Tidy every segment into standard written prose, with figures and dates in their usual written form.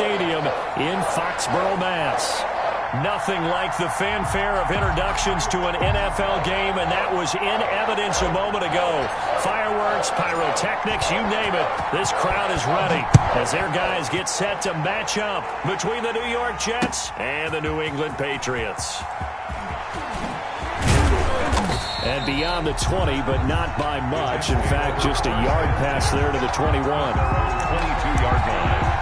Stadium in Foxborough, Mass. Nothing like the fanfare of introductions to an NFL game, and that was in evidence a moment ago. Fireworks, pyrotechnics, you name it. This crowd is ready as their guys get set to match up between the New York Jets and the New England Patriots. And beyond the 20, but not by much. In fact, just a yard pass there to the 21. 22-yard line.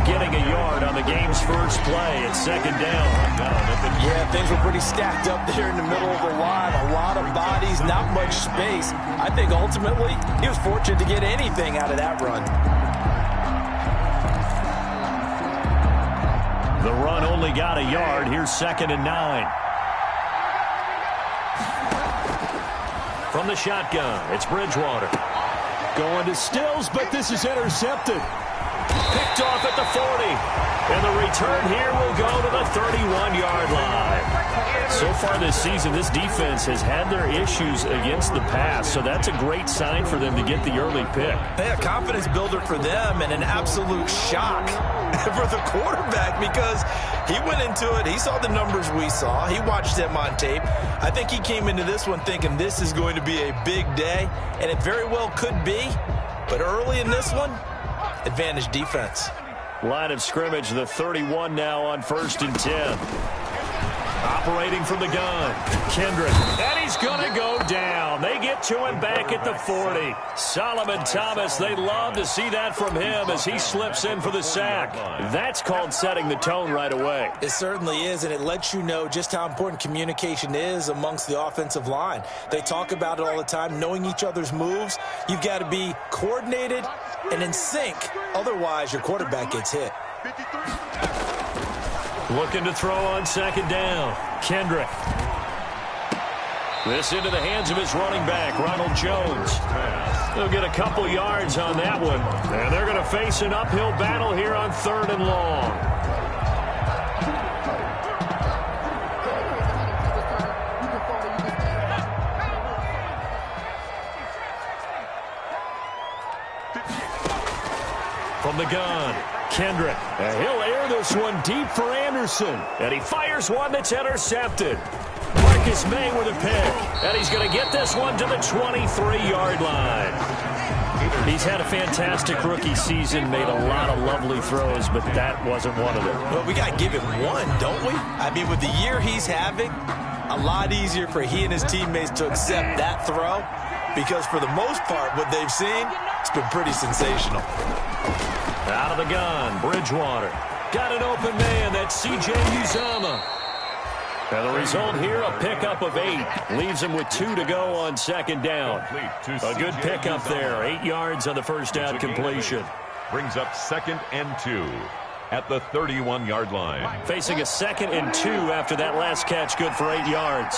Getting a yard on the game's first play. It's second down. Yeah, things were pretty stacked up there in the middle of the line. A lot of bodies, not much space. I think ultimately he was fortunate to get anything out of that run. The run only got a yard. Here's 2nd and 9. From the shotgun, it's Bridgewater. Going to Stills, but this is intercepted. Picked off at the 40. And the return here will go to the 31-yard line. So far this season, this defense has had their issues against the pass, so that's a great sign for them to get the early pick. Yeah, confidence builder for them and an absolute shock for the quarterback because he went into it. He saw the numbers we saw. He watched them on tape. I think he came into this one thinking this is going to be a big day, and it very well could be. But early in this one, advantage defense. Line of scrimmage, the 31 now on 1st and 10. Operating from the gun, Kendrick. And he's going to go down. They get to him back at the 40. Solomon Thomas, they love to see that from him as he slips in for the sack. That's called setting the tone right away. It certainly is, and it lets you know just how important communication is amongst the offensive line. They talk about it all the time, knowing each other's moves. You've got to be coordinated and in sync. Otherwise, your quarterback gets hit. Looking to throw on 2nd down. Kendrick. This into the hands of his running back, Ronald Jones. They'll get a couple yards on that one. And they're going to face an uphill battle here on 3rd and long. From the gun, Kendrick. And he'll air this one deep for Anderson. And he fires one that's intercepted. Marcus May with a pick. And he's going to get this one to the 23-yard line. He's had a fantastic rookie season, made a lot of lovely throws, but that wasn't one of them. Well, we got to give him one, don't we? I mean, with the year he's having, a lot easier for he and his teammates to accept that throw because for the most part, what they've seen, it's been pretty sensational. Out of the gun, Bridgewater. Got an open man, that's C.J. Uzomah. And the result here, a pickup of 8. Leaves him with 2 to go on 2nd down. A good pickup there. 8 yards on the first down completion. Brings up 2nd and 2 at the 31-yard line. Facing a 2nd and 2 after that last catch, good for 8 yards.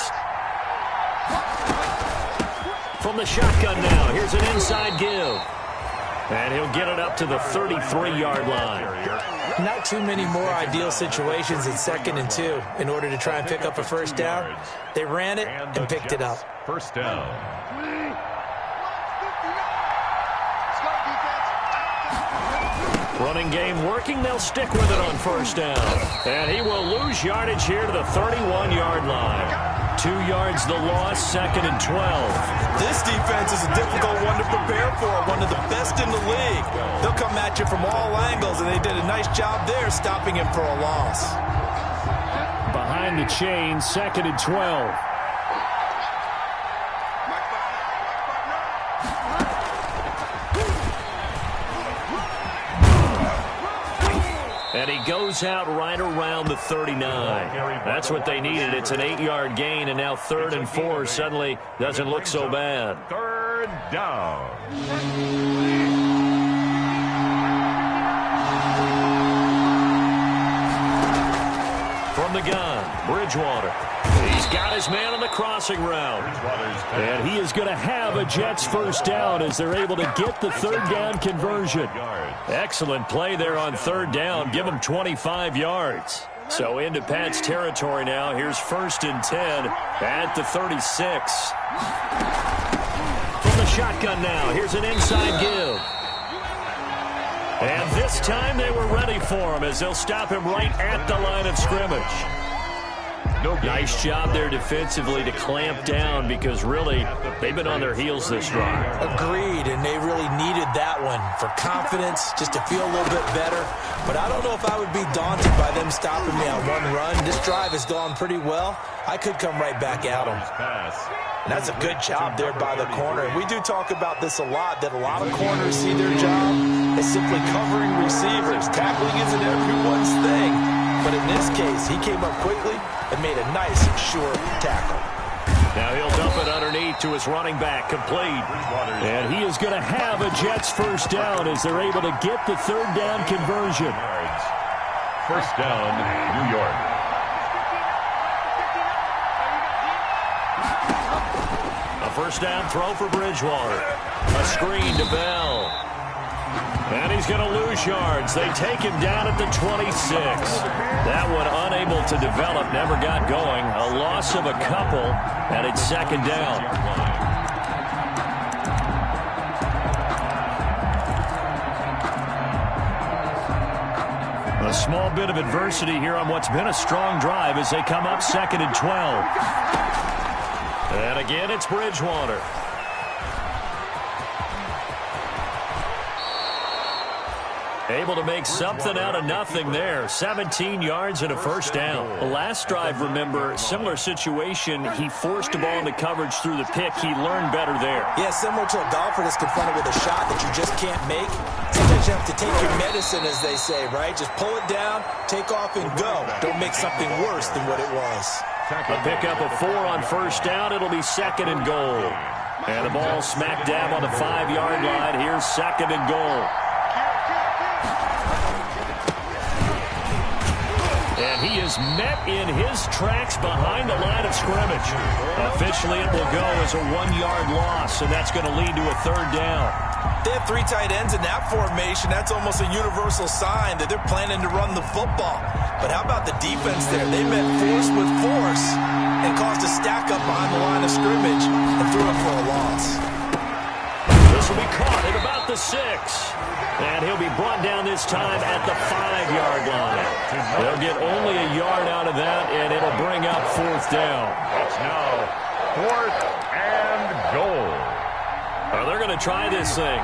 From the shotgun now, here's an inside give. And he'll get it up to the 33-yard line. Not too many more ideal situations in 2nd and 2 in order to try and pick up a first down. They ran it and picked it up. First down. Running game working. They'll stick with it on first down. And he will lose yardage here to the 31-yard line. 2 yards the loss, 2nd and 12. This defense is a difficult one to prepare for, one of the best in the league. They'll come at you from all angles, and they did a nice job there stopping him for a loss. Behind the chain, 2nd and 12. And he goes out right around the 39. That's what they needed. It's an 8-yard gain, and now 3rd and 4 suddenly doesn't look so bad. 3rd down. From the gun, Bridgewater. He's got his man on the crossing route. And he is going to have a Jets first down as they're able to get the third down conversion. Excellent play there on third down. Give him 25 yards. So into Pat's territory now. Here's 1st and 10 at the 36. From the shotgun now. Here's an inside give. And this time they were ready for him as they'll stop him right at the line of scrimmage. Nice job there defensively to clamp down because really they've been on their heels this drive. Agreed, and they really needed that one for confidence, just to feel a little bit better. But I don't know if I would be daunted by them stopping me on one run. This drive has gone pretty well. I could come right back at them. And that's a good job there by the corner. And we do talk about this a lot, that a lot of corners see their job as simply covering receivers. Tackling isn't everyone's thing. But in this case, he came up quickly and made a nice, sure tackle. Now he'll dump it underneath to his running back, complete. And he is going to have a Jets first down as they're able to get the third down conversion. First down, New York. A first down throw for Bridgewater. A screen to Bell. And he's going to lose yards. They take him down at the 26. That one unable to develop, never got going. A loss of a couple, and it's second down. A small bit of adversity here on what's been a strong drive as they come up 2nd and 12. And again, it's Bridgewater. Able to make something out of nothing there. 17 yards and a first down. The last drive, remember, similar situation. He forced the ball into coverage through the pick. He learned better there. Yeah, similar to a golfer that's confronted with a shot that you just can't make. Sometimes you have to take your medicine, as they say, right? Just pull it down, take off, and go. Don't make something worse than what it was. A pickup of 4 on first down. It'll be 2nd and goal. And the ball smack dab on the 5-yard line. Here's 2nd and goal. And he is met in his tracks behind the line of scrimmage. Officially, it will go as a 1-yard loss, and that's going to lead to a third down. They have 3 tight ends in that formation. That's almost a universal sign that they're planning to run the football. But how about the defense there? They met force with force and caused a stack up behind the line of scrimmage and threw it for a loss. This will be caught at about the 6. And he'll be brought down this time at the 5-yard line. They'll get only a yard out of that, and it'll bring up 4th down. It's now 4th and goal. They're going to try this thing.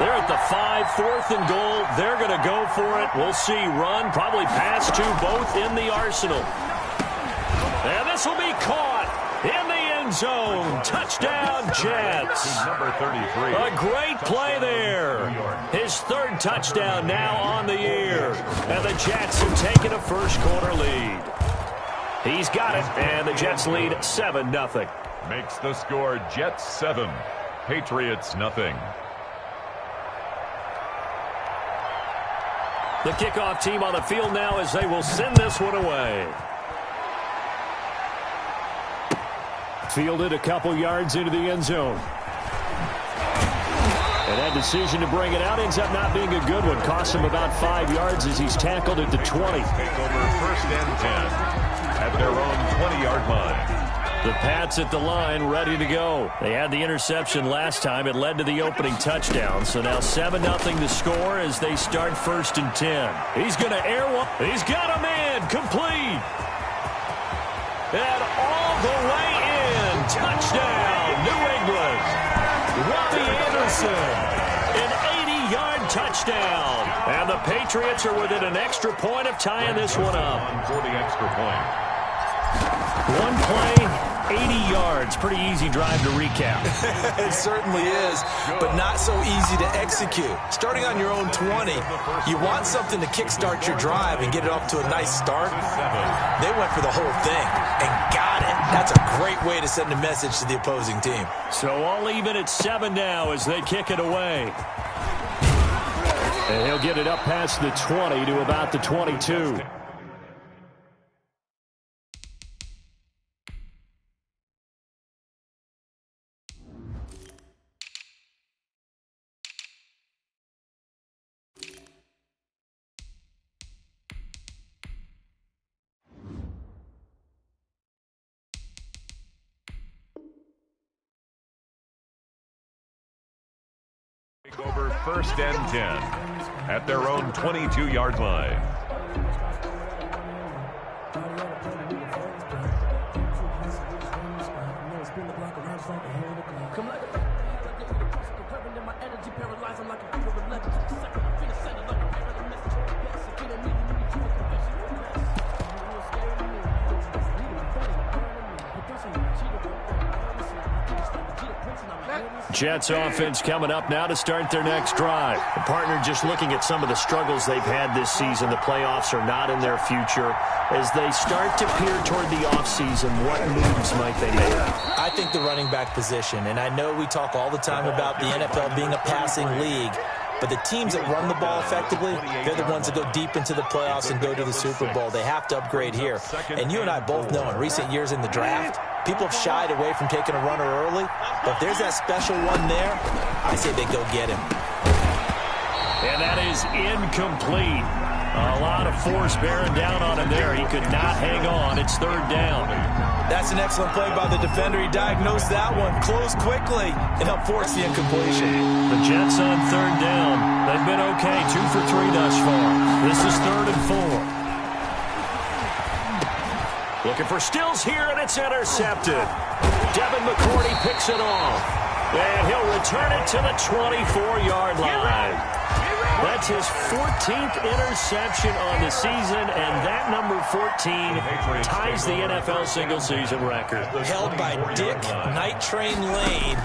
They're at the 5, 4th and goal. They're going to go for it. We'll see. Run, probably pass to both in the arsenal. And this will be caught in the end zone. Touchdown, Jets. Number 33. A great play there. His 3rd touchdown now on the year. And the Jets have taken a first-quarter lead. He's got it, and the Jets lead 7-0. Makes the score Jets 7, Patriots nothing. The kickoff team on the field now as they will send this one away. Fielded a couple yards into the end zone. And that decision to bring it out ends up not being a good one. Costs him about 5 yards as he's tackled at the 20. Take over 1st and 10 at their own 20-yard line. The Pats at the line, ready to go. They had the interception last time. It led to the opening touchdown. So now 7-0 to score as they start 1st and 10. He's going to air one. He's got a man complete. And all the way in. Touchdown, New England. Robbie Anderson. An 80-yard touchdown. And the Patriots are within an extra point of tying this one up. For the extra point. One play, 80 yards. Pretty easy drive to recap. It certainly is, but not so easy to execute. Starting on your own 20, you want something to kickstart your drive and get it off to a nice start. They went for the whole thing and got it. That's a great way to send a message to the opposing team. So all even at 7 now as they kick it away. And he'll get it up past the 20 to about the 22. over 1st and 10 at their own 22-yard line. Jets offense coming up now to start their next drive. The partner just looking at some of the struggles they've had this season. The playoffs are not in their future. As they start to peer toward the offseason, what moves might they make? I think the running back position, and I know we talk all the time about the NFL being a passing league, but the teams that run the ball effectively, they're the ones that go deep into the playoffs and go to the Super Bowl. They have to upgrade here. And you and I both know in recent years in the draft, people have shied away from taking a runner early, but if there's that special one there, I say they go get him. And that is incomplete. A lot of force bearing down on him there. He could not hang on. It's 3rd down. That's an excellent play by the defender. He diagnosed that one, closed quickly, and helped force the incompletion. The Jets on 3rd down. They've been okay, 2 for 3 thus far. This is 3rd and 4. Looking for Stills here, and it's intercepted. Devin McCourty picks it off. And he'll return it to the 24-yard line. That's his 14th interception on the season, and that number 14 ties the NFL single-season record. Held by Dick Night Train Lane.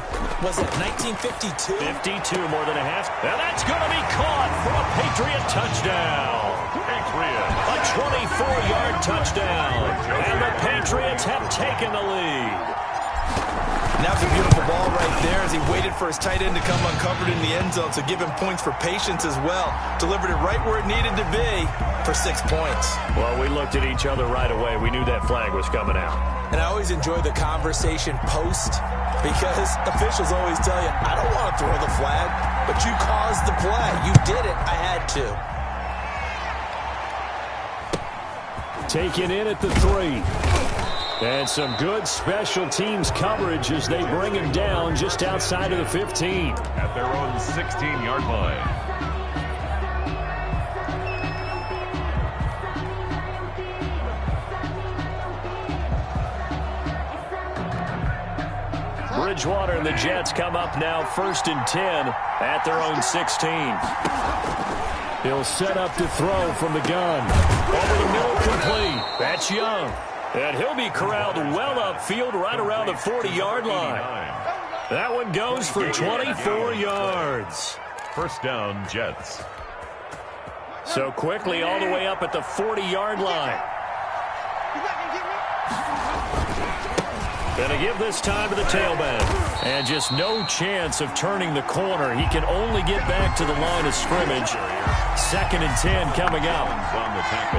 Was it 1952? 52, more than a half. And that's going to be caught for a Patriot touchdown. A 24-yard touchdown. And the Patriots have taken the lead. And that was a beautiful ball right there as he waited for his tight end to come uncovered in the end zone, so give him points for patience as well. Delivered it right where it needed to be for 6 points. Well, we looked at each other right away. We knew that flag was coming out. And I always enjoy the conversation post because officials always tell you, I don't want to throw the flag, but you caused the play. You did it. I had to. Taken in at the 3. And some good special teams coverage as they bring him down just outside of the 15. At their own 16-yard line. Bridgewater and the Jets come up now 1st and 10 at their own 16. He'll set up to throw from the gun. Over the middle, complete. That's Young. And he'll be corralled well upfield right around the 40-yard line. That one goes for 24 yards. 1st down, Jets. So quickly all the way up at the 40-yard line. Gonna give this time to the tailback. And just no chance of turning the corner. He can only get back to the line of scrimmage. 2nd and 10 coming up.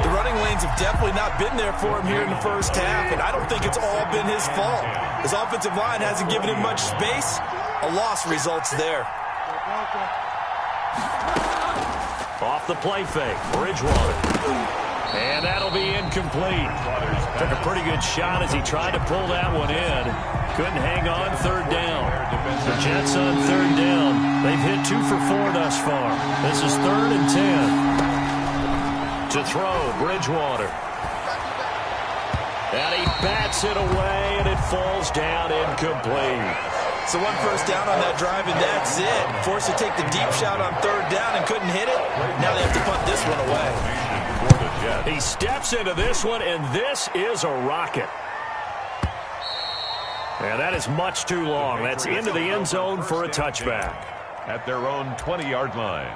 The running lanes have definitely not been there for him here in the first half, and I don't think it's all been his fault. His offensive line hasn't given him much space. A loss results there. Off the play fake, Bridgewater. And that'll be incomplete. Took a pretty good shot as he tried to pull that one in. Couldn't hang on. 3rd down. The Jets on 3rd down. They've hit 2 for 4 thus far. This is 3rd and 10. To throw, Bridgewater. And he bats it away, and it falls down incomplete. So 1 first down on that drive, and that's it. Forced to take the deep shot on 3rd down and couldn't hit it. Now they have to punt this one away. He steps into this one, and this is a rocket. And that is much too long. That's into the end zone for a touchback. At their own 20-yard line.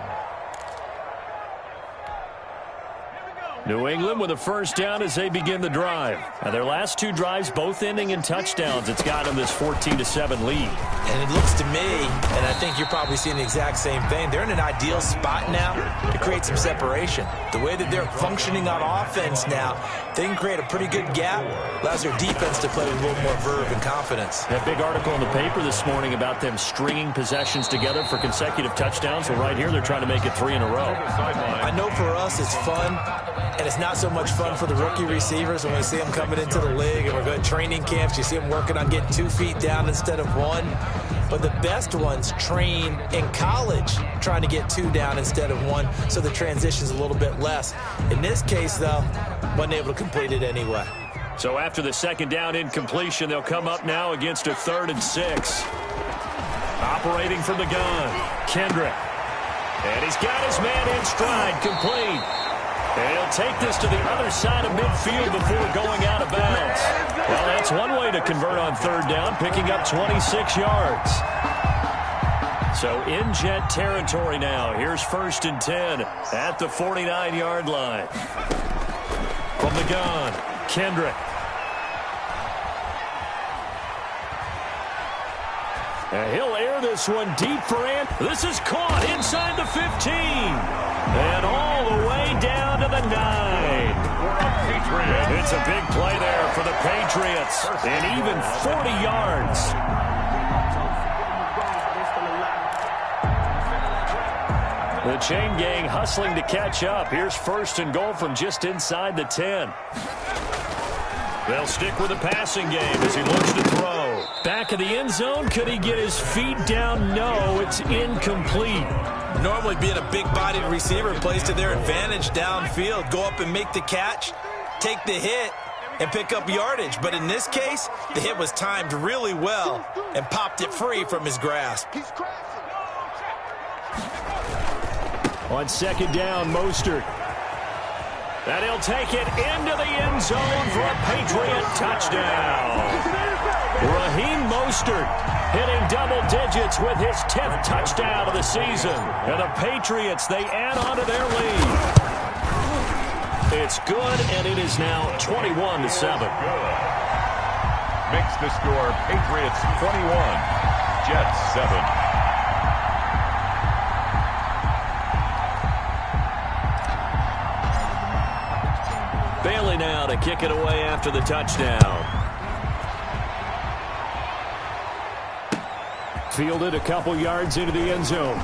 New England with a 1st down as they begin the drive. Now their last 2 drives both ending in touchdowns. It's got them this 14-7 lead. And it looks to me, and I think you're probably seeing the exact same thing, they're in an ideal spot now to create some separation. The way that they're functioning on offense now, they can create a pretty good gap. Allows their defense to play with a little more verve and confidence. That big article in the paper this morning about them stringing possessions together for consecutive touchdowns. Well, right here they're trying to make it 3 in a row. I know for us it's fun. And it's not so much fun for the rookie receivers when we see them coming into the league and we're going to training camps. You see them working on getting 2 feet down instead of 1. But the best ones train in college trying to get 2 down instead of 1, so the transition's a little bit less. In this case, though, wasn't able to complete it anyway. So after the second down incompletion, they'll come up now against a 3rd and 6. Operating from the gun, Kendrick. And he's got his man in stride, complete. And he'll take this to the other side of midfield before going out of bounds. Well, that's one way to convert on 3rd down, picking up 26 yards. So in Jet territory now. Here's 1st and 10 at the 49-yard line. From the gun, Kendrick. And he'll air this one deep for Ant. This is caught inside the 15. And all the way down to the 9. And it's a big play there for the Patriots. And even 40 yards. The chain gang hustling to catch up. Here's 1st and goal from just inside the 10. They'll stick with the passing game as he looks to throw. Back of the end zone. Could he get his feet down? No, it's incomplete. Normally being a big-bodied receiver plays to their advantage downfield. Go up and make the catch, take the hit, and pick up yardage. But in this case, the hit was timed really well and popped it free from his grasp. On 2nd down, Mostert. And he'll take it into the end zone for a Patriot touchdown. Raheem Mostert hitting double digits with his 10th touchdown of the season. And the Patriots, they add on to their lead. It's good, and it is now 21-7. Makes the score Patriots 21, Jets 7. Bailey now to kick it away after the touchdown. Fielded a couple yards into the end zone.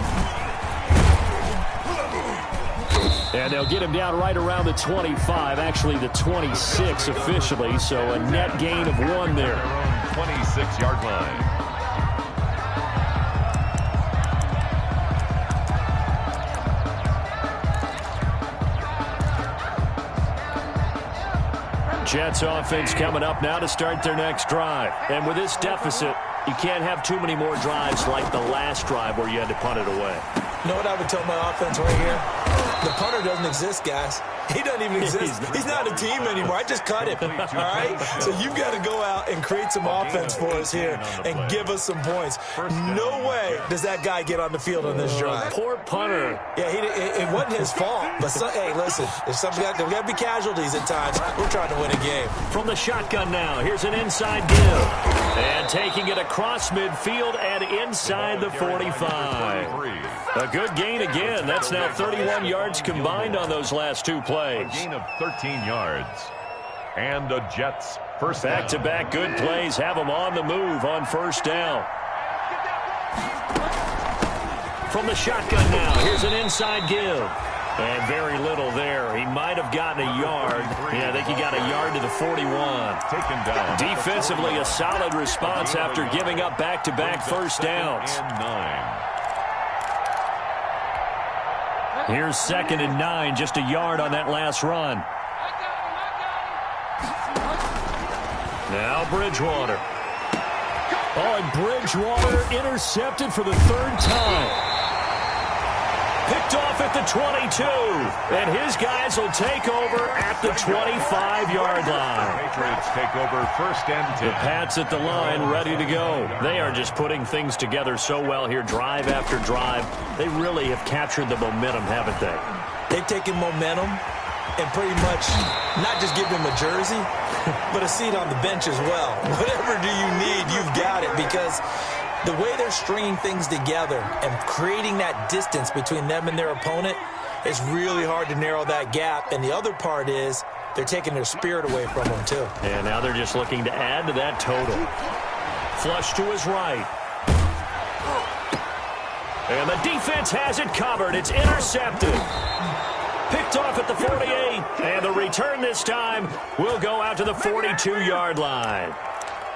And they'll get him down right around the 25, actually the 26 officially, so a net gain of 1 there. 26-yard line. Jets offense coming up now to start their next drive. And with this deficit, you can't have too many more drives like the last drive where you had to punt it away. You know what I would tell my offense right here? The punter doesn't exist, guys. He doesn't even exist. He's not a team anymore. I just cut him, all right? So you've got to go out and create some offense for us here and give us some points. No way does that guy get on the field on this drive. Poor punter. Yeah, it wasn't his fault. But, hey, listen, there's got to be casualties at times. We're trying to win a game. From the shotgun now, here's an inside give. And taking it across midfield and inside the 45. A good gain again. That's now 31 yards combined on those last 2 plays. A gain of 13 yards. And the Jets first down. Back-to-back good plays have them on the move on 1st down. From the shotgun now, here's an inside give. And very little there. He might have gotten a yard. Yeah, I think he got a yard to the 41. Taken down. Defensively, a solid response after giving up back-to-back first downs. And 9. Here's 2nd and 9, just a yard on that last run. Now Bridgewater. Oh, and Bridgewater intercepted for the 3rd time. Picked off at the 22. And his guys will take over at the 25-yard line. Patriots take over 1st and 10. The Pats at the line ready to go. They are just putting things together so well here, drive after drive. They really have captured the momentum, haven't they? They've taken momentum and pretty much not just give them a jersey, but a seat on the bench as well. Whatever do you need, you've got it, because the way they're stringing things together and creating that distance between them and their opponent, it's really hard to narrow that gap. And the other part is they're taking their spirit away from them, too. And now they're just looking to add to that total. Flush to his right. And the defense has it covered. It's intercepted. Picked off at the 48. And the return this time will go out to the 42-yard line.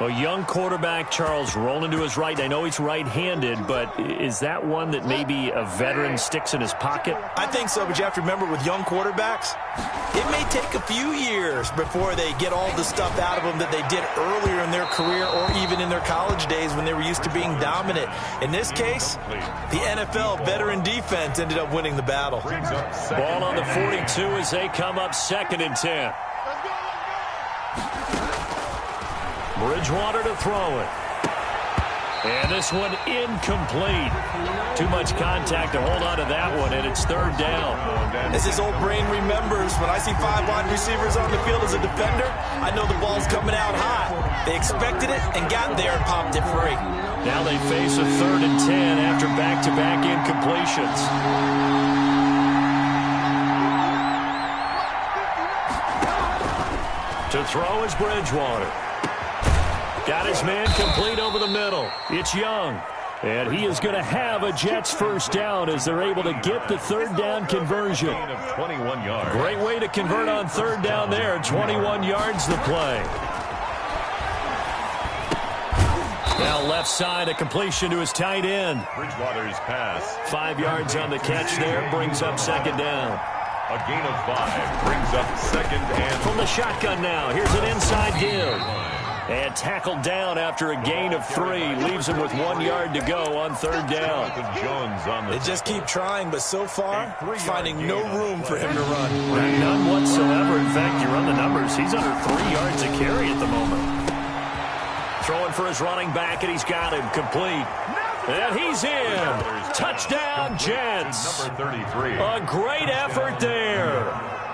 A young quarterback, Charles, rolling to his right. I know he's right-handed, but is that one that maybe a veteran sticks in his pocket? I think so, but you have to remember with young quarterbacks, it may take a few years before they get all the stuff out of them that they did earlier in their career or even in their college days when they were used to being dominant. In this case, the NFL veteran defense ended up winning the battle. Ball on the 42 as they come up 2nd and 10. Bridgewater to throw it. And this one incomplete. Too much contact to hold on to that one, and it's 3rd down. As his old brain remembers, when I see 5 wide receivers on the field as a defender, I know the ball's coming out hot. They expected it and got there and popped it free. Now they face a 3rd and 10 after back-to-back incompletions. To throw is Bridgewater. Got his man complete over the middle. It's Young. And he is going to have a Jets first down as they're able to get the 3rd down conversion. 21 yards. Great way to convert on 3rd down there. 21 yards the play. Now left side, a completion to his tight end. Bridgewater's pass. 5 yards on the catch there. Brings up 2nd down. A gain of 5 brings up 2nd and... From the shotgun now. Here's an inside give. And tackled down after a gain of 3. Leaves him with 1 yard to go on 3rd down. They just keep trying, but so far, finding no room for him to run. None whatsoever. In fact, you run the numbers. He's under 3 yards a carry at the moment. Throwing for his running back, and he's got him complete. And he's in. Touchdown, Jets. Number 33. A great effort there.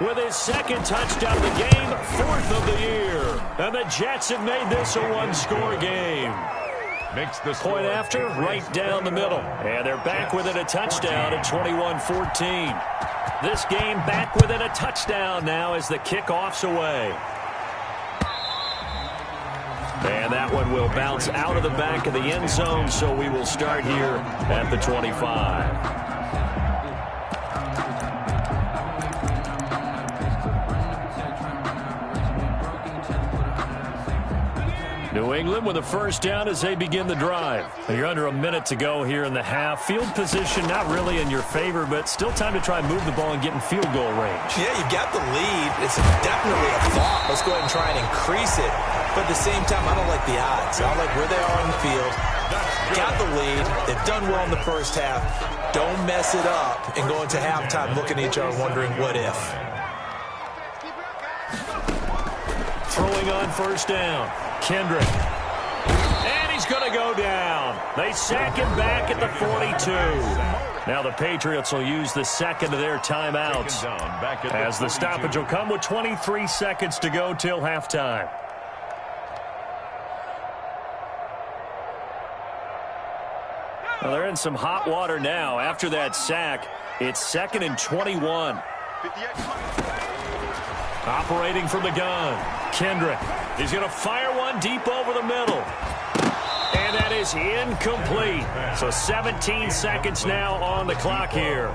With his 2nd touchdown of the game, 4th of the year. And the Jets have made this a one-score game. Makes the point after, right down the middle. And they're back within a touchdown at 21-14. This game back within a touchdown now as the kickoff's away. And that one will bounce out of the back of the end zone, so we will start here at the 25. New England with a first down as they begin the drive. You're under a minute to go here in the half. Field position not really in your favor, but still time to try and move the ball and get in field goal range. Yeah, you've got the lead. It's definitely a thought. Let's go ahead and try and increase it. But at the same time, I don't like the odds. I don't like where they are on the field. Got the lead. They've done well in the first half. Don't mess it up and go into halftime looking at each other wondering what if. Throwing on first down. Kendrick. And he's going to go down. They sack him back at the 42. Now the Patriots will use the 2nd of their timeouts as the stoppage will come with 23 seconds to go till halftime. Well, they're in some hot water now. After that sack, it's 2nd and 21. Operating from the gun, Kendrick. He's going to fire one deep over the middle. And that is incomplete. So 17 seconds now on the clock here.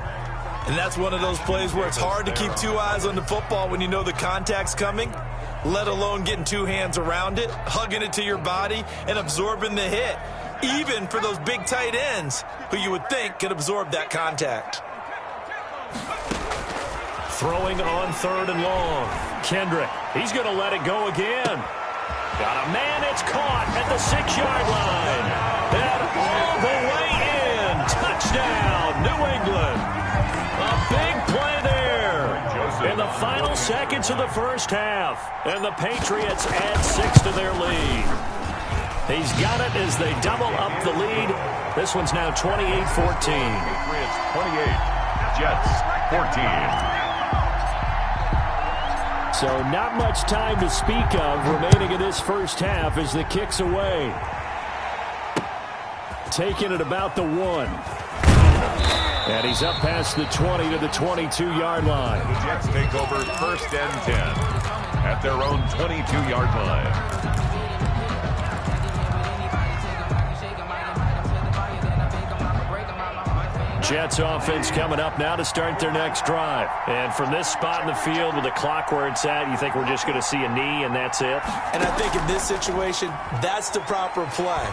And that's one of those plays where it's hard to keep 2 eyes on the football when you know the contact's coming, let alone getting 2 hands around it, hugging it to your body, and absorbing the hit. Even for those big tight ends who you would think could absorb that contact. Throwing on 3rd and long. Kendrick, he's going to let it go again. Got a man, it's caught at the 6-yard line. And all the way in. Touchdown, New England. A big play there. In the final seconds of the first half. And the Patriots add 6 to their lead. He's got it as they double up the lead. This one's now 28-14. Patriots 28, Jets 14. So not much time to speak of remaining in this first half as the kick's away. Taking it about the 1. And he's up past the 20 to the 22-yard line. The Jets take over 1st and 10 at their own 22-yard line. Jets offense coming up now to start their next drive. And from this spot in the field with the clock where it's at, you think we're just going to see a knee and that's it? And I think in this situation, that's the proper play.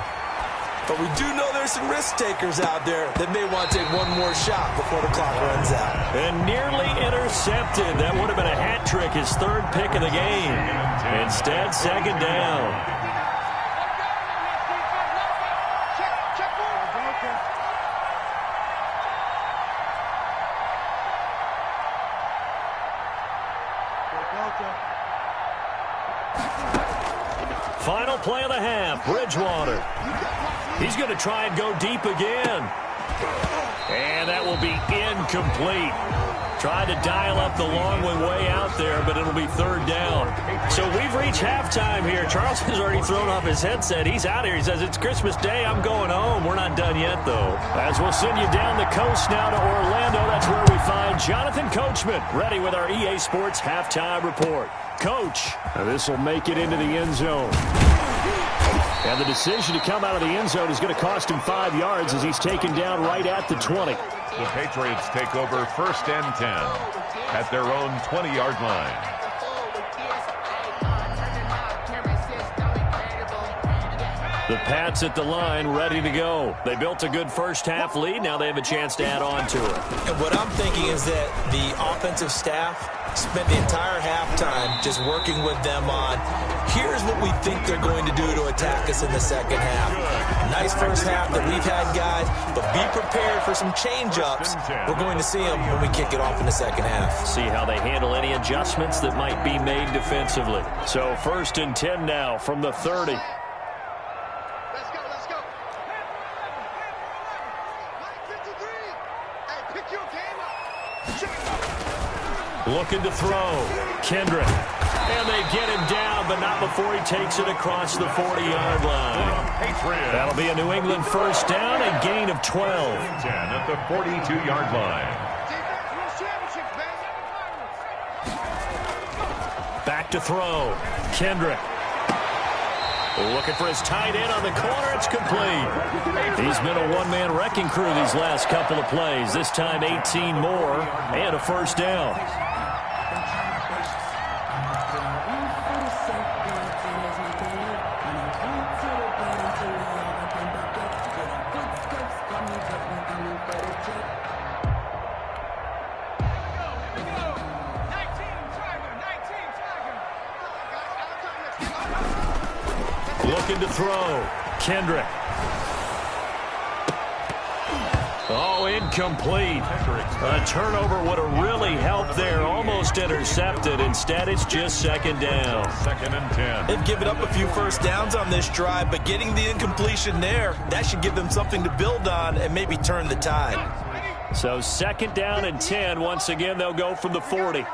But we do know there's some risk takers out there that may want to take one more shot before the clock runs out. And nearly intercepted. That would have been a hat trick, his third pick of the game. Instead, second down. Final play of the half, Bridgewater. He's going to try and go deep again. And that will be incomplete. Tried to dial up the long one way out there, but it'll be third down. So we've reached halftime here. Charles has already thrown off his headset. He's out here. He says, it's Christmas Day. I'm going home. We're not done yet, though. As we'll send you down the coast now to Orlando. That's where we find Jonathan Coachman, ready with our EA Sports Halftime Report. Coach, this will make it into the end zone. And the decision to come out of the end zone is going to cost him 5 yards as he's taken down right at the 20. The Patriots take over 1st and 10 at their own 20-yard line. The Pats at the line, ready to go. They built a good first-half lead. Now they have a chance to add on to it. And what I'm thinking is that the offensive staff spent the entire halftime just working with them on, here's what we think they're going to do to attack us in the second half. Nice first half that we've had, guys, but be prepared for some change-ups. We're going to see them when we kick it off in the second half. See how they handle any adjustments that might be made defensively. So 1st and 10 now from the 30. Looking to throw. Kendrick. And they get him down, but not before he takes it across the 40-yard line. That'll be a New England first down, a gain of 12. 10 at the 42-yard line. Back to throw. Kendrick. Looking for his tight end on the corner. It's complete. He's been a one-man wrecking crew these last couple of plays. This time 18 more and a first down. Looking to throw. Kendrick. Oh, incomplete. A turnover would have really helped there. Almost intercepted. Instead, it's just second down. 2nd and 10. They've given up a few first downs on this drive, but getting the incompletion there, that should give them something to build on and maybe turn the tide. So 2nd down and 10. Once again, they'll go from the 40.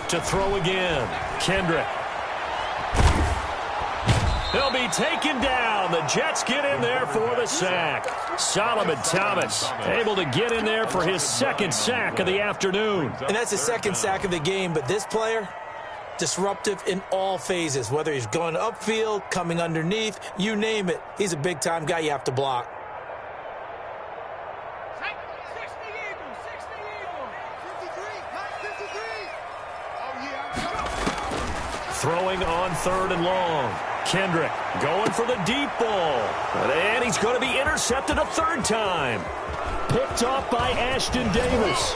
To throw again. Kendrick. They'll be taken down. The Jets get in there for the sack. Solomon Thomas able to get in there for his 2nd sack of the afternoon. And that's his 2nd sack of the game, but this player, disruptive in all phases, whether he's going upfield, coming underneath, you name it. He's a big-time guy you have to block. Throwing on 3rd and long. Kendrick going for the deep ball. And he's going to be intercepted a 3rd time. Picked off by Ashton Davis.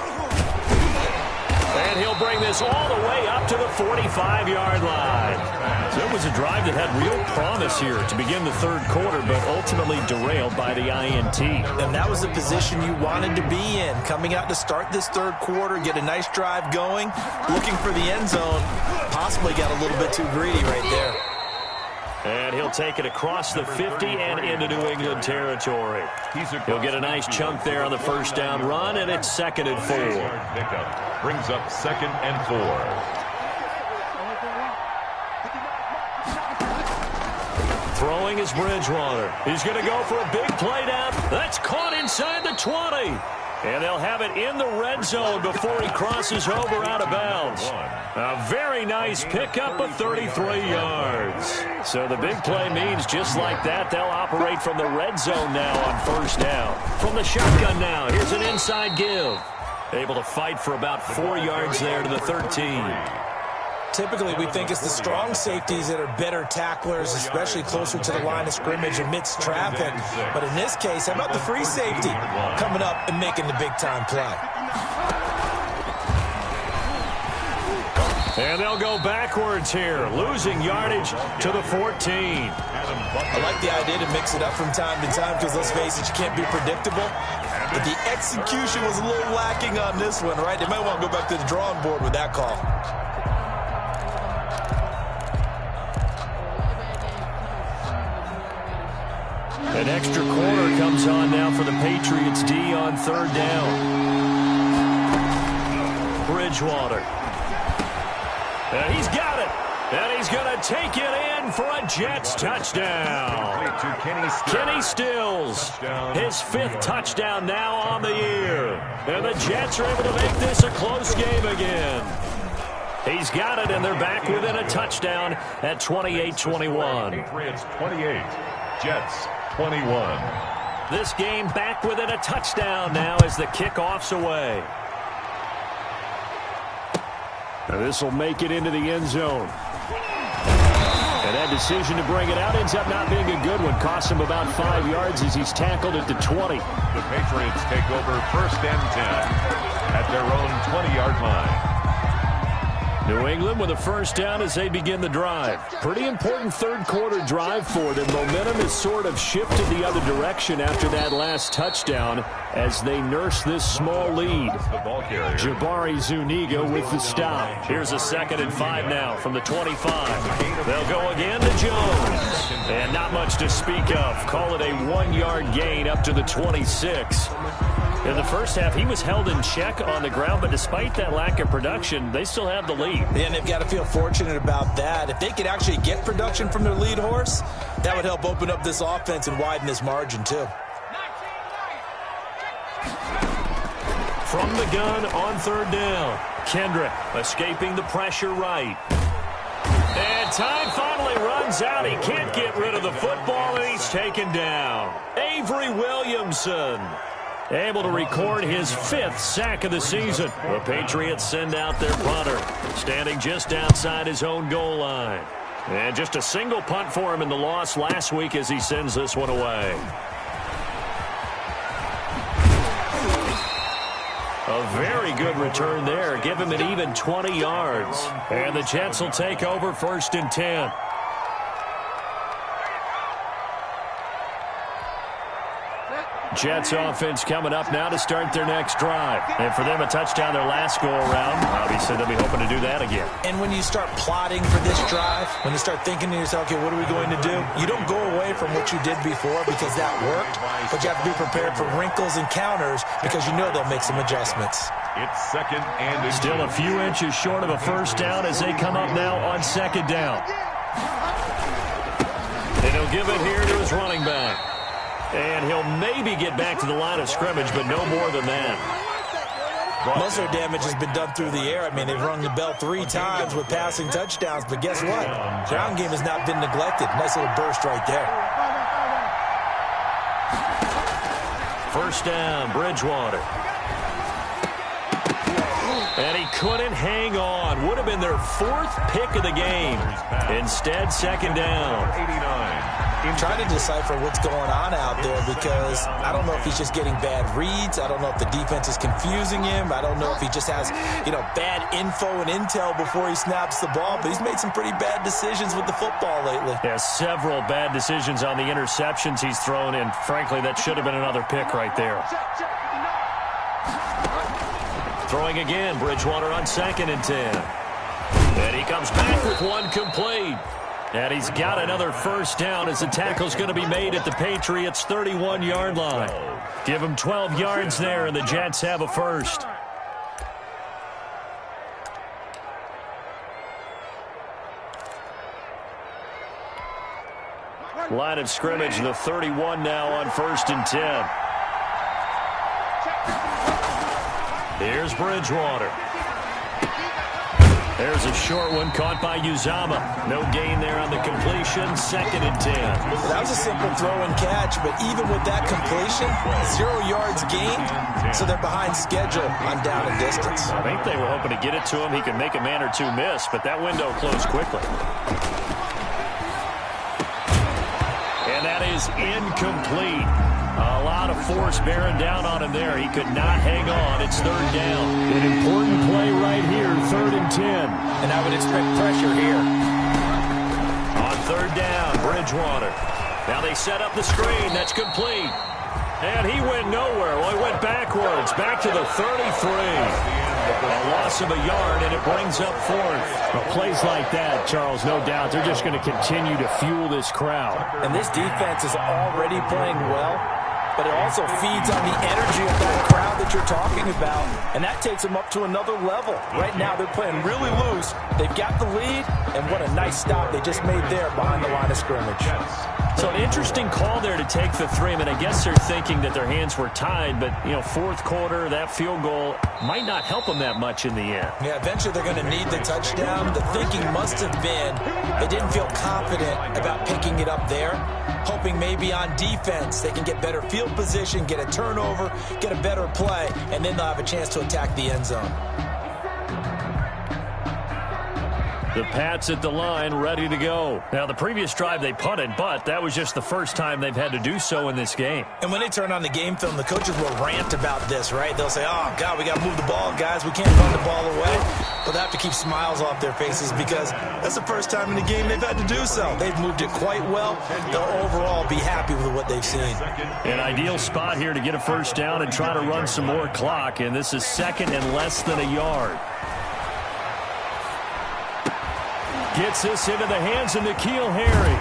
And he'll bring this all the way up to the 45-yard line. So it was a drive that had real promise here to begin the 3rd quarter, but ultimately derailed by the INT. And that was the position you wanted to be in. Coming out to start this 3rd quarter, get a nice drive going, looking for the end zone. Possibly got a little bit too greedy right there. And he'll take it across the 50 and into New England territory. He'll get a nice chunk there on the first down run, and it's 2nd and 4. Pickup brings up 2nd and 4. Throwing is Bridgewater. He's going to go for a big play down. That's caught inside the 20. And they'll have it in the red zone before he crosses over out of bounds. A very nice pickup of 33 yards. So the big play means just like that, they'll operate from the red zone now on first down. From the shotgun now, here's an inside give. Able to fight for about 4 yards there to the 13. Typically, we think it's the strong safeties that are better tacklers, especially closer to the line of scrimmage amidst traffic. But in this case, how about the free safety coming up and making the big-time play? And they'll go backwards here, losing yardage to the 14. I like the idea to mix it up from time to time because, let's face it, you can't be predictable. But the execution was a little lacking on this one, right? They might want to go back to the drawing board with that call. An extra quarter comes on now for the Patriots D on third down. Bridgewater. And he's got it. And he's going to take it in for a Jets touchdown. Kenny Stills, his 5th touchdown now on the year. And the Jets are able to make this a close game again. He's got it, and they're back within a touchdown at 28-21. Patriots 28, Jets 21. This game back within a touchdown now as the kickoff's away. Now this will make it into the end zone. And that decision to bring it out ends up not being a good one. Costs him about 5 yards as he's tackled at the 20. The Patriots take over first and 10 at their own 20-yard line. New England with a first down as they begin the drive. Pretty important third quarter drive for them. Momentum has sort of shifted the other direction after that last touchdown as they nurse this small lead. Jabari Zuniga with the stop. Here's a 2nd and 5 now from the 25. They'll go again to Jones. And not much to speak of. Call it a 1-yard gain up to the 26. In the first half, he was held in check on the ground, but despite that lack of production, they still have the lead. And they've got to feel fortunate about that. If they could actually get production from their lead horse, that would help open up this offense and widen this margin, too. From the gun on third down, Kendrick escaping the pressure right. And time finally runs out. He can't get rid of the football, and he's taken down. Avery Williamson able to record his 5th sack of the season. The Patriots send out their punter, standing just outside his own goal line. And just a single punt for him in the loss last week as he sends this one away. A very good return there. Give him an even 20 yards. And the Jets will take over first and 10. Jets offense coming up now to start their next drive. And for them, a touchdown their last go-around. Obviously, they'll be hoping to do that again. And when you start plotting for this drive, when you start thinking to yourself, okay, what are we going to do? You don't go away from what you did before because that worked, but you have to be prepared for wrinkles and counters because you know they'll make some adjustments. It's 2nd and still a few inches short of a first down as they come up now on 2nd down. And he'll give it here to his running back. And he'll maybe get back to the line of scrimmage, but no more than that. Most of their damage has been done through the air. I mean, they've rung the bell 3 times with passing touchdowns, but guess what? Ground game has not been neglected. Nice little burst right there. First down, Bridgewater. And he couldn't hang on. Would have been their 4th pick of the game. Instead, 2nd down. 89. Trying to decipher what's going on out there because I don't know if he's just getting bad reads. I don't know if the defense is confusing him. I don't know if he just has, bad info and intel before he snaps the ball. But he's made some pretty bad decisions with the football lately. Yeah, several bad decisions on the interceptions he's thrown in. Frankly, that should have been another pick right there. Throwing again, Bridgewater on 2nd and 10. And he comes back with one complete. And he's got another first down as the tackle's going to be made at the Patriots' 31-yard line. Give him 12 yards there, and the Jets have a first. Line of scrimmage, the 31 now on 1st and 10. Here's Bridgewater. There's a short one caught by Uzama. No gain there on the completion. 2nd and 10. That was a simple throw and catch, but even with that completion, 0 yards gained, so they're behind schedule on down and distance. I think they were hoping to get it to him. He could make a man or two miss, but that window closed quickly. And that is incomplete. A lot of force bearing down on him there. He could not hang on. It's 3rd down. An important play right here, 3rd and 10. And I would expect pressure here. On 3rd down, Bridgewater. Now they set up the screen. That's complete. And he went nowhere. Well, he went backwards, back to the 33. A loss of a yard, and it brings up 4th. Well, plays like that, Charles, no doubt, they're just going to continue to fuel this crowd. And this defense is already playing well, but it also feeds on the energy of that crowd that you're talking about, and that takes them up to another level. Right now, they're playing really loose. They've got the lead, and what a nice stop they just made there behind the line of scrimmage. So an interesting call there to take the 3. I mean, I guess they're thinking that their hands were tied, but, 4th quarter, that field goal might not help them that much in the end. Yeah, eventually they're going to need the touchdown. The thinking must have been they didn't feel confident about picking it up there, hoping maybe on defense they can get better field position, get a turnover, get a better play, and then they'll have a chance to attack the end zone. The Pats at the line, ready to go. Now, the previous drive they punted, but that was just the first time they've had to do so in this game. And when they turn on the game film, the coaches will rant about this, right? They'll say, oh, God, we got to move the ball, guys. We can't run the ball away. But they have to keep smiles off their faces because that's the first time in the game they've had to do so. They've moved it quite well. They'll overall be happy with what they've seen. An ideal spot here to get a 1st down and try to run some more clock, and this is 2nd and less than a yard. Gets this into the hands of N'Keal Harry.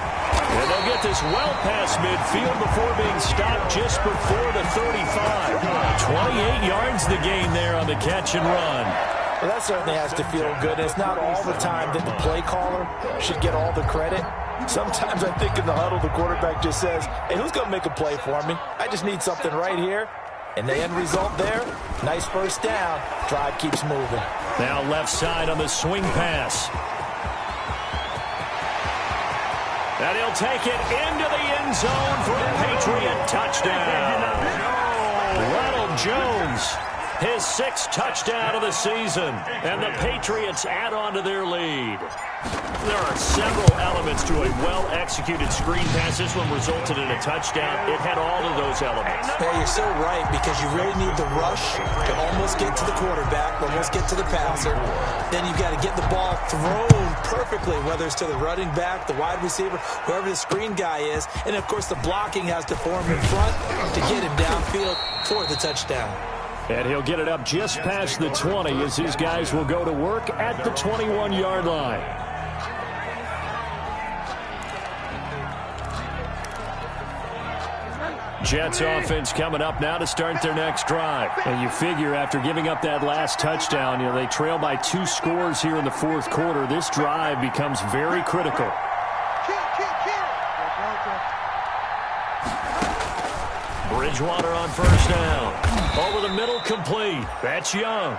And they'll get this well past midfield before being stopped just before the 35. 28 yards the gain there on the catch and run. Well, that certainly has to feel good. It's not all the time that the play caller should get all the credit. Sometimes I think in the huddle, the quarterback just says, hey, who's going to make a play for me? I just need something right here. And the end result there, nice 1st down. Drive keeps moving. Now left side on the swing pass. And he'll take it into the end zone for a Patriot touchdown. Ronald Jones, his 6th touchdown of the season. And the Patriots add on to their lead. There are several elements to a well-executed screen pass. This one resulted in a touchdown. It had all of those elements. Yeah, you're so right, because you really need the rush to almost get to the quarterback, almost get to the passer. Then you've got to get the ball thrown perfectly, whether it's to the running back, the wide receiver, whoever the screen guy is. And, of course, the blocking has to form in front to get him downfield for the touchdown. And he'll get it up just past the 20 as his guys will go to work at the 21-yard line. Jets offense coming up now to start their next drive. And you figure after giving up that last touchdown, they trail by 2 scores here in the 4th quarter. This drive becomes very critical. Bridgewater on 1st down. Over the middle, complete. That's Young.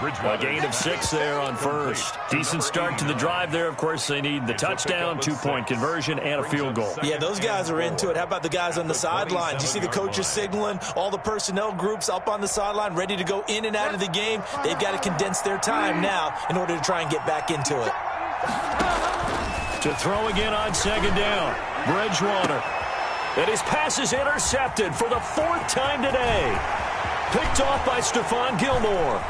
A gain of 6 there on 1st. Decent start to the drive there. Of course, they need the touchdown, 2-point conversion, and a field goal. Yeah, those guys are into it. How about the guys on the sidelines? You see the coaches signaling, all the personnel groups up on the sideline, ready to go in and out of the game. They've got to condense their time now in order to try and get back into it. To throw again on 2nd down. Bridgewater. And his pass is intercepted for the 4th time today. Picked off by Stephon Gilmore.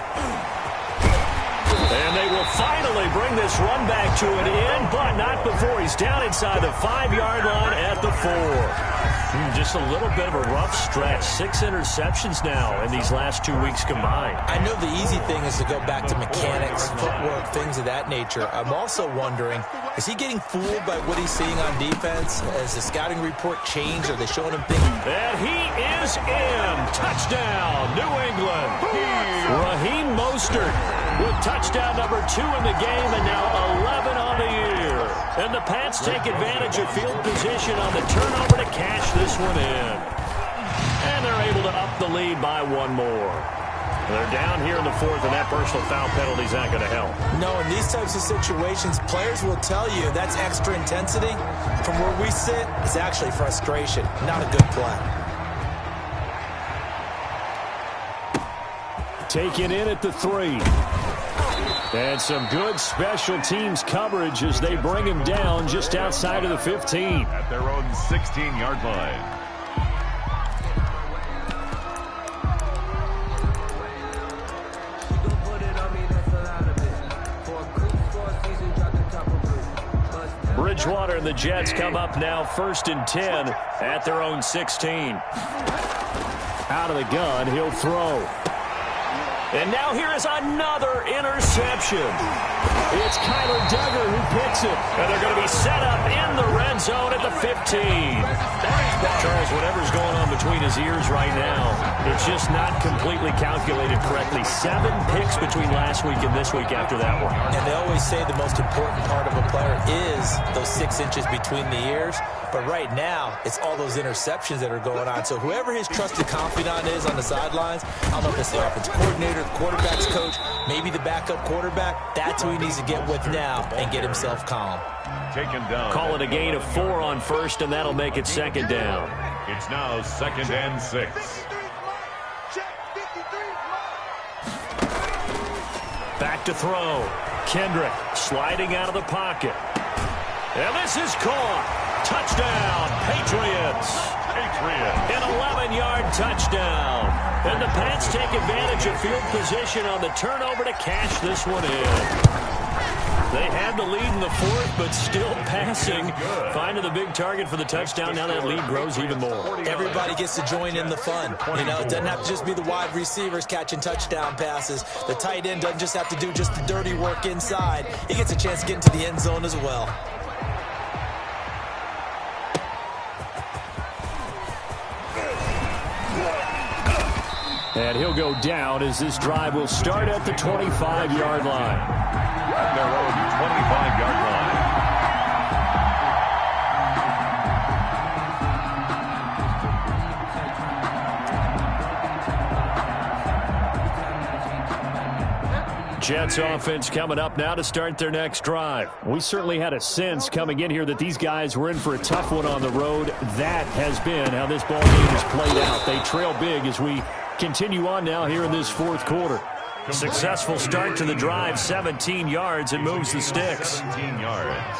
And they will finally bring this run back to an end, but not before he's down inside the 5-yard line at the 4. Just a little bit of a rough stretch. 6 interceptions now in these last 2 weeks combined. I know the easy thing is to go back to mechanics, footwork, things of that nature. I'm also wondering, is he getting fooled by what he's seeing on defense? Has the scouting report changed? Are they showing him things? And he is in. Touchdown, New England. Raheem Mostert with touchdown number 2 in the game and now 11 on the year. And the Pats take advantage of field position on the turnover to cash this one in. And they're able to up the lead by 1 more. They're down here in the fourth, and that personal foul penalty is not going to help. No, in these types of situations, players will tell you that's extra intensity. From where we sit, it's actually frustration, not a good play. Taken in at the 3. And some good special teams coverage as they bring him down just outside of the 15. At their own 16-yard line. Bridgewater and the Jets come up now 1st and 10 at their own 16. Out of the gun, he'll throw. And now here is another interception. It's Kyler Duggar who picks it. And they're going to be set up in the red zone at the 15. Charles, whatever's going on between his ears right now, it's just not completely calculated correctly. 7 picks between last week and this week after that one. And they always say the most important part of a player is those 6 inches between the ears. But right now, it's all those interceptions that are going on. So whoever his trusted confidant is on the sidelines, I don't know if it's the offensive coordinator, the quarterback's coach, maybe the backup quarterback, that's who he needs to get with now and get himself calm. Taken down. Call it a gain of 4 on first, and that'll make it 2nd down. It's now 2nd and 6. Back to throw. Kendrick sliding out of the pocket. And this is caught. Touchdown, Patriots. An 11-yard touchdown. And the Pats take advantage of field position on the turnover to cash this one in. They had the lead in the 4th, but still passing. Finding the big target for the touchdown. Now that lead grows even more. Everybody gets to join in the fun. You know, it doesn't have to just be the wide receivers catching touchdown passes. The tight end doesn't just have to do just the dirty work inside. He gets a chance to get into the end zone as well. And he'll go down as this drive will start at the 25-yard line. At their own 25-yard line. Jets offense coming up now to start their next drive. We certainly had a sense coming in here that these guys were in for a tough one on the road. That has been how this ball game has played out. They trail big as we continue on now here in this 4th quarter. Successful start to the drive, 17 yards, and moves the sticks. 17 yards.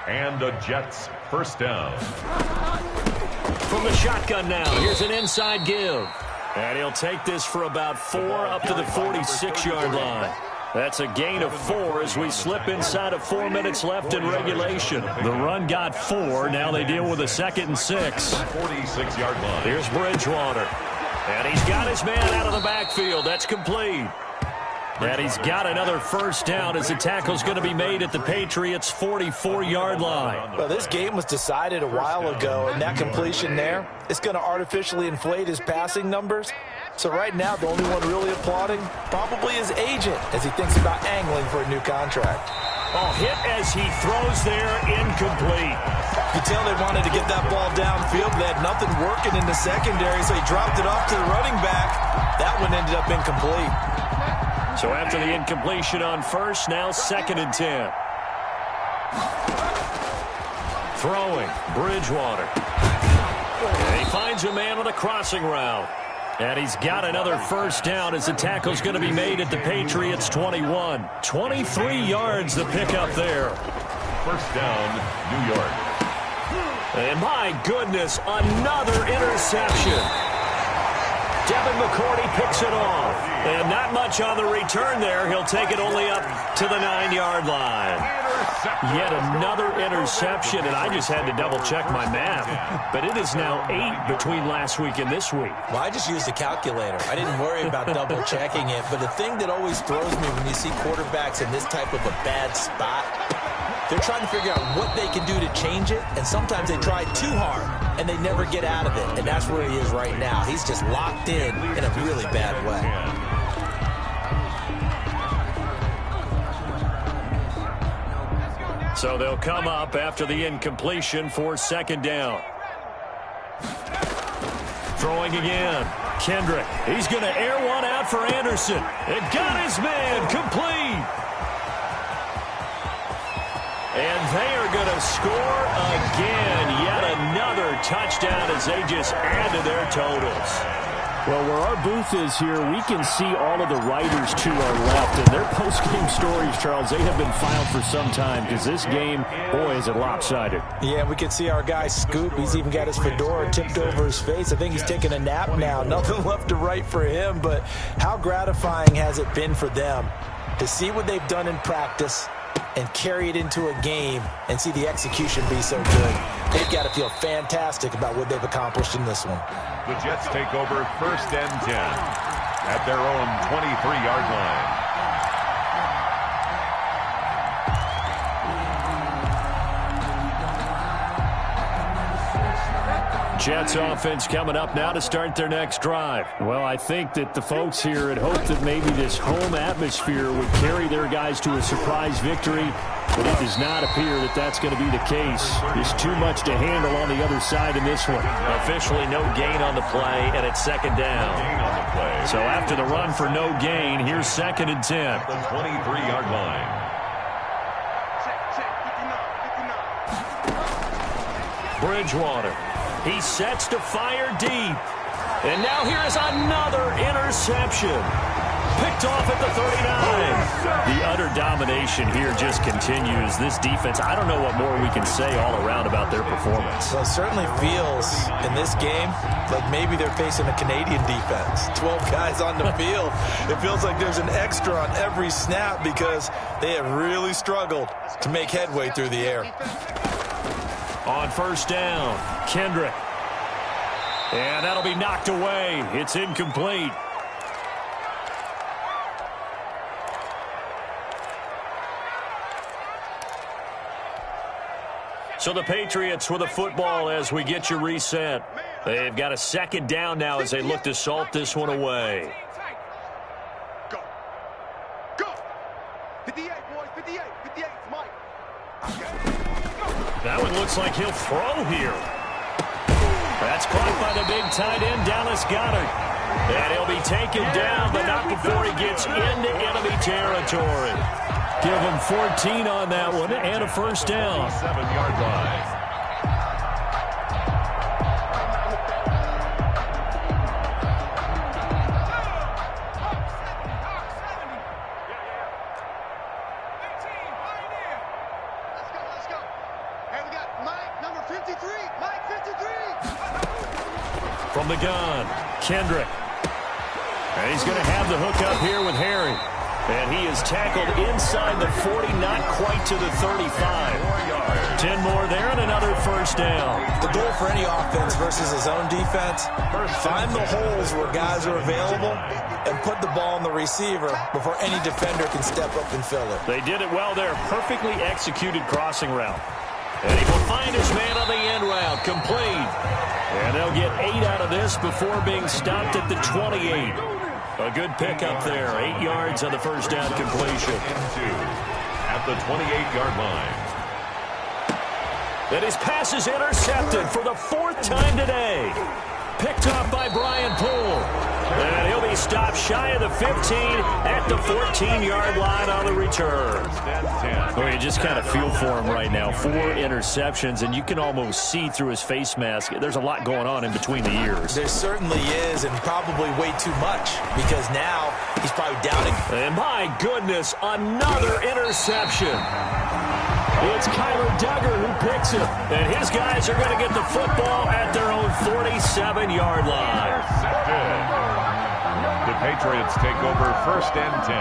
And the Jets first down. From the shotgun now, here's an inside give. And he'll take this for about 4 up to the 46-yard line. That's a gain of 4 as we slip inside of 4 minutes left in regulation. The run got 4. Now they deal with a 2nd and 6. 46-yard line. Here's Bridgewater. And he's got his man out of the backfield. That's complete. And he's got another first down as the tackle's going to be made at the Patriots' 44-yard line. Well, this game was decided a while ago, and that completion there is going to artificially inflate his passing numbers. So right now, the only one really applauding probably his agent as he thinks about angling for a new contract. Oh, hit as he throws there, incomplete. You tell they wanted to get that ball downfield. They had nothing working in the secondary, so he dropped it off to the running back. That one ended up incomplete. So after the incompletion on first, now 2nd and 10. Throwing, Bridgewater. And he finds a man on a crossing route. And he's got another first down as the tackle's going to be made at the Patriots' 21. 23 yards the pickup there. First down, New York. And my goodness, another interception. Devin McCourty picks it off. And not much on the return there. He'll take it only up to the 9-yard line. Yet another interception, and I just had to double-check my math. But it is now 8 between last week and this week. Well, I just used a calculator. I didn't worry about double-checking it. But the thing that always throws me when you see quarterbacks in this type of a bad spot, they're trying to figure out what they can do to change it, and sometimes they try too hard, and they never get out of it. And that's where he is right now. He's just locked in a really bad way. So they'll come up after the incompletion for 2nd down. Throwing again. Kendrick. He's going to air one out for Anderson. It got his man complete. And they are going to score again. Yet another touchdown as they just add to their totals. Well, where our booth is here, we can see all of the writers to our left. And their post-game stories, Charles, they have been filed for some time because this game, boy, is it lopsided. Yeah, we can see our guy Scoop. He's even got his fedora tipped over his face. I think he's taking a nap now. Nothing left to write for him, but how gratifying has it been for them to see what they've done in practice and carry it into a game and see the execution be so good. They've got to feel fantastic about what they've accomplished in this one. The Jets take over 1st and 10 at their own 23-yard line. Jets offense coming up now to start their next drive. Well, I think that the folks here had hoped that maybe this home atmosphere would carry their guys to a surprise victory, but it does not appear that that's going to be the case. There's too much to handle on the other side in this one. Officially no gain on the play, and it's 2nd down. So after the run for no gain, here's 2nd and 10. The 23-yard line. Bridgewater. He sets to fire deep. And now here is another interception. Picked off at the 39. The utter domination here just continues. This defense, I don't know what more we can say all around about their performance. Well, it certainly feels in this game like maybe they're facing a Canadian defense. 12 guys on the field. It feels like there's an extra on every snap because they have really struggled to make headway through the air. On 1st down, Kendrick. And that'll be knocked away. It's incomplete. So the Patriots with a football as we get you reset. They've got a 2nd down now as they look to salt this one away. Go. Go. 58, boys. 58. 58, Mike. That one looks like he'll throw here. That's caught by the big tight end, Dallas Goedert. And he'll be taken down, but not before he gets into enemy territory. Give him 14 on that one and a 1st down. 7-yard line. From the gun, Kendrick. And he's going to have the hook up here with Harry. And he is tackled inside the 40, not quite to the 35. 10 more there and another 1st down. The goal for any offense versus his own defense, find the holes where guys are available and put the ball on the receiver before any defender can step up and fill it. They did it well there. Perfectly executed crossing route. And he will find his man on the end route. Complete. And they'll get 8 out of this before being stopped at the 28. A good pickup there. 8 yards on the 1st down completion. At the 28-yard line. And his pass is intercepted for the 4th time today. Picked off by Brian Poole. And he'll be stopped shy of the 15 at the 14-yard line on the return. Well, you just kind of feel for him right now. 4 interceptions, and you can almost see through his face mask. There's a lot going on in between the ears. There certainly is, and probably way too much, because now he's probably doubting. And my goodness, another interception. It's Kyler Duggar who picks it. And his guys are going to get the football at their own 47-yard line. The Patriots take over 1st and 10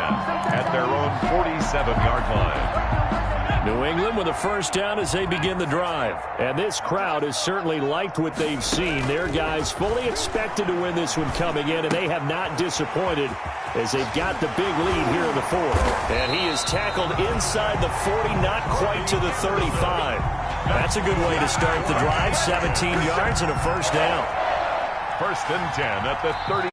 at their own 47-yard line. New England with a 1st down as they begin the drive. And this crowd has certainly liked what they've seen. Their guys fully expected to win this one coming in, and they have not disappointed as they've got the big lead here in the 4th. And he is tackled inside the 40, not quite to the 35. That's a good way to start the drive. 17 yards and a 1st down. 1st and 10 at the 30.